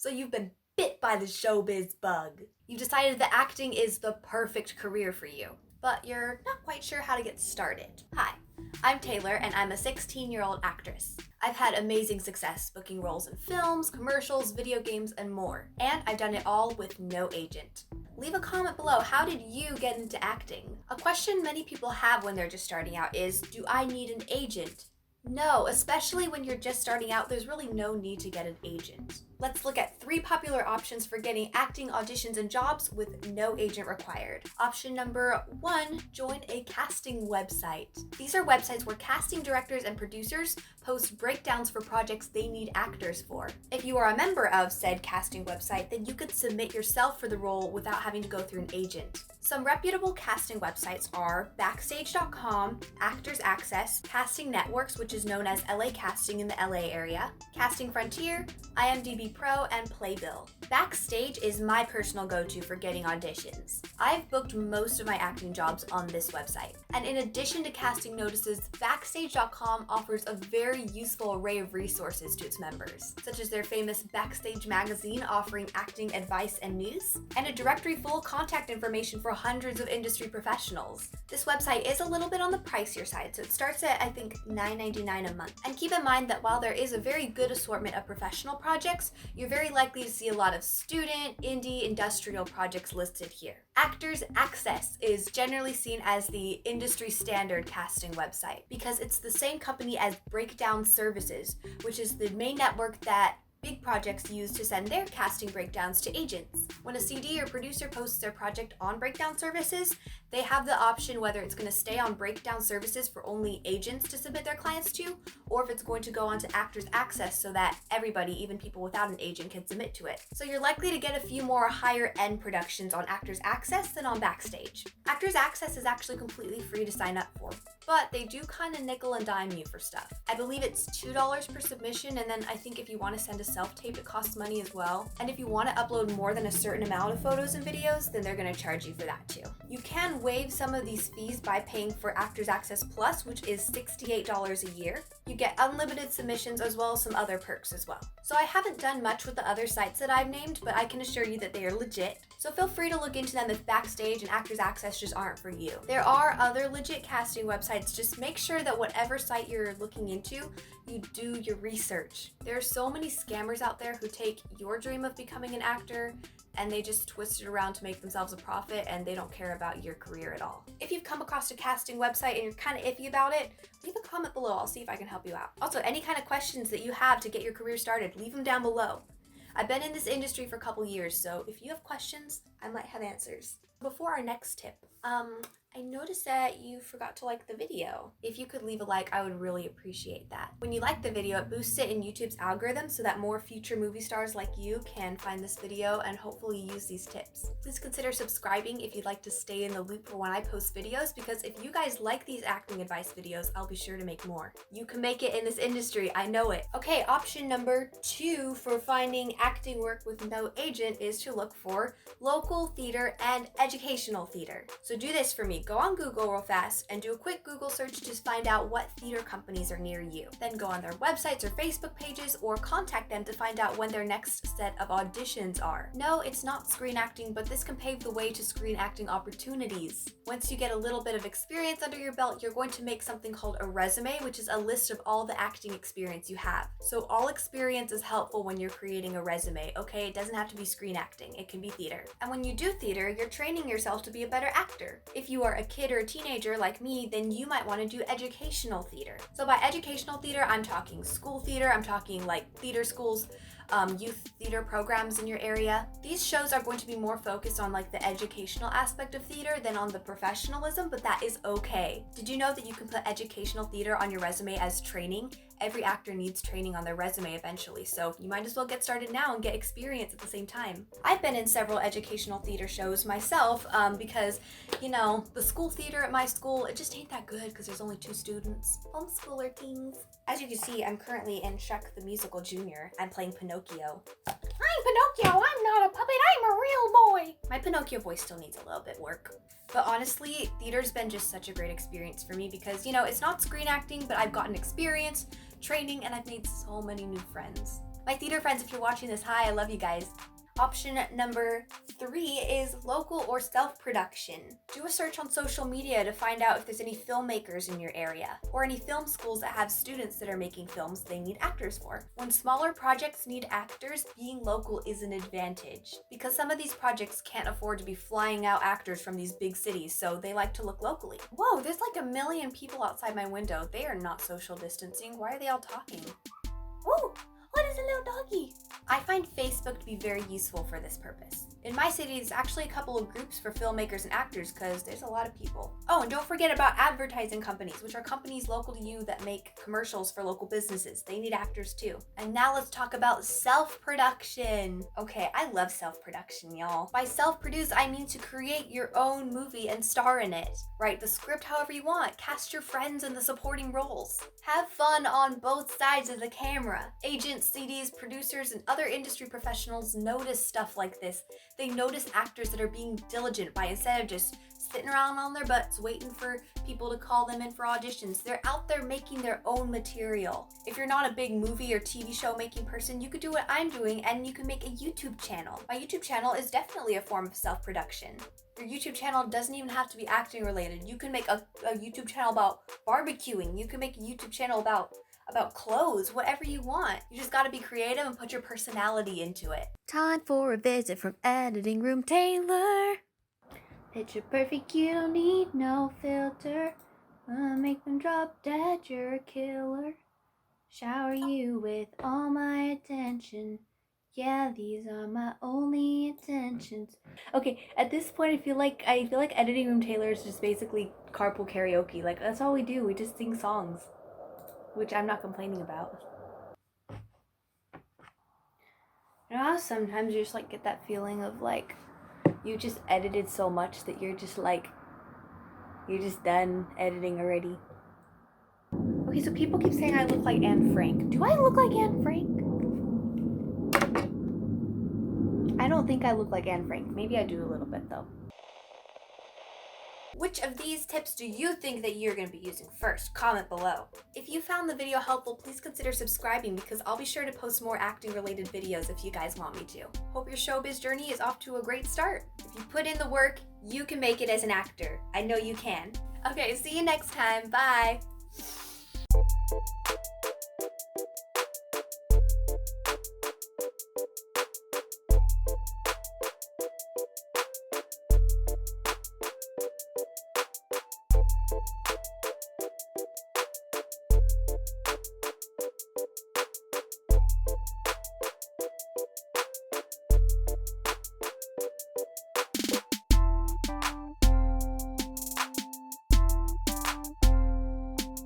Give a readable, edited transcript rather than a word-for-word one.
So you've been bit by the showbiz bug. You've decided that acting is the perfect career for you, but you're not quite sure how to get started. Hi, I'm Taylor, and I'm a 16-year-old actress. I've had amazing success booking roles in films, commercials, video games, and more. And I've done it all with no agent. Leave a comment below, how did you get into acting? A question many people have when they're just starting out is, do I need an agent? No, especially when you're just starting out, there's really no need to get an agent. Let's look at 3 popular options for getting acting auditions and jobs with no agent required. Option number 1, join a casting website. These are websites where casting directors and producers post breakdowns for projects they need actors for. If you are a member of said casting website, then you could submit yourself for the role without having to go through an agent. Some reputable casting websites are Backstage.com, Actors Access, Casting Networks, which is known as LA Casting in the LA area, Casting Frontier, IMDb Pro, and Playbill. Backstage is my personal go-to for getting auditions. I've booked most of my acting jobs on this website. And in addition to casting notices, Backstage.com offers a very useful array of resources to its members, such as their famous Backstage magazine offering acting advice and news, and a directory full of contact information for hundreds of industry professionals. This website is a little bit on the pricier side, so it starts at, I think, $9.99 a month. And keep in mind that while there is a very good assortment of professional projects, you're very likely to see a lot of student, indie, industrial projects listed here. Actors Access is generally seen as the industry standard casting website because it's the same company as Breakdown Services, which is the main network that big projects use to send their casting breakdowns to agents. When a CD or producer posts their project on Breakdown Services, they have the option whether it's going to stay on Breakdown Services for only agents to submit their clients to, or if it's going to go onto Actors Access so that everybody, even people without an agent, can submit to it. So you're likely to get a few more higher end productions on Actors Access than on Backstage. Actors Access is actually completely free to sign up for, but they do kind of nickel and dime you for stuff. I believe it's $2 per submission, and then I think if you want to send a self-tape, it costs money as well. And if you want to upload more than a certain amount of photos and videos, then they're going to charge you for that too. You can waive some of these fees by paying for Actors Access Plus, which is $68 a year. You get unlimited submissions as well as some other perks as well. So I haven't done much with the other sites that I've named, but I can assure you that they are legit. So feel free to look into them if Backstage and Actors Access just aren't for you. There are other legit casting websites, just make sure that whatever site you're looking into, you do your research. There are so many scammers out there who take your dream of becoming an actor and they just twist it around to make themselves a profit, and they don't care about your career at all. If you've come across a casting website and you're kind of iffy about it, leave a comment below. I'll see if I can help you out. Also, any kind of questions that you have to get your career started, leave them down below. I've been in this industry for a couple years, so if you have questions, I might have answers. Before our next tip, I noticed that you forgot to like the video. If you could leave a like, I would really appreciate that. When you like the video, it boosts it in YouTube's algorithm so that more future movie stars like you can find this video and hopefully use these tips. Please consider subscribing if you'd like to stay in the loop for when I post videos, because if you guys like these acting advice videos, I'll be sure to make more. You can make it in this industry, I know it. Okay, option number 2 for finding acting work with no agent is to look for local theater and educational theater. So do this for me. Go on Google real fast and do a quick Google search to find out what theater companies are near you. Then go on their websites or Facebook pages or contact them to find out when their next set of auditions are. No, it's not screen acting, but this can pave the way to screen acting opportunities. Once you get a little bit of experience under your belt, you're going to make something called a resume, which is a list of all the acting experience you have. So all experience is helpful when you're creating a resume, okay? It doesn't have to be screen acting, it can be theater. And when you do theater, you're training yourself to be a better actor. If you are a kid or a teenager like me, then you might want to do educational theater. So by educational theater, I'm talking school theater, I'm talking like theater schools, youth theater programs in your area. These shows are going to be more focused on like the educational aspect of theater than on the professionalism, but that is okay. Did you know that you can put educational theater on your resume as training? Every actor needs training on their resume eventually, so you might as well get started now and get experience at the same time. I've been in several educational theater shows myself because, you know, the school theater at my school, it just ain't that good because there's only 2 students. Homeschooler teens. As you can see, I'm currently in Shrek the Musical Junior. I'm playing Pinocchio. I'm Pinocchio, I'm not a puppet, I'm a real boy. My Pinocchio voice still needs a little bit work. But honestly, theater's been just such a great experience for me because, you know, it's not screen acting, but I've gotten experience, training, and I've made so many new friends. My theater friends, if you're watching this, hi, I love you guys. Option number 3 is local or self-production. Do a search on social media to find out if there's any filmmakers in your area, or any film schools that have students that are making films they need actors for. When smaller projects need actors, being local is an advantage, because some of these projects can't afford to be flying out actors from these big cities, so they like to look locally. Whoa, there's like 1 million people outside my window. They are not social distancing. Why are they all talking? Whoa! What is a little doggy? I find Facebook to be very useful for this purpose. In my city, there's actually a couple of groups for filmmakers and actors because there's a lot of people. Oh, and don't forget about advertising companies, which are companies local to you that make commercials for local businesses. They need actors too. And now let's talk about self-production. Okay, I love self-production, y'all. By self-produce, I mean to create your own movie and star in it. Write the script however you want. Cast your friends in the supporting roles. Have fun on both sides of the camera. Agents, CDs, producers, and other industry professionals notice stuff like this. They notice actors that are being diligent by, instead of just sitting around on their butts waiting for people to call them in for auditions, they're out there making their own material. If you're not a big movie or TV show making person, you could do what I'm doing and you can make a YouTube channel. My YouTube channel is definitely a form of self-production. Your YouTube channel doesn't even have to be acting related. You can make a YouTube channel about barbecuing. You can make a YouTube channel about clothes, whatever you want. You just gotta be creative and put your personality into it. Time for a visit from Editing Room Taylor. Picture perfect, you don't need no filter. Make them drop dead, you're a killer. Shower you with all my attention. Yeah, these are my only intentions. Okay, at this point I feel like Editing Room Taylor is just basically carpool karaoke. Like, that's all we do. We just sing songs, which I'm not complaining about. You know how sometimes you just like get that feeling of like you just edited so much that you're just done editing already. Okay, so people keep saying I look like Anne Frank. Do I look like Anne Frank? I don't think I look like Anne Frank. Maybe I do a little bit though. Which of these tips do you think that you're going to be using first? Comment below. If you found the video helpful, please consider subscribing because I'll be sure to post more acting related videos if you guys want me to. Hope your showbiz journey is off to a great start. If you put in the work, you can make it as an actor. I know you can. Okay, see you next time. Bye.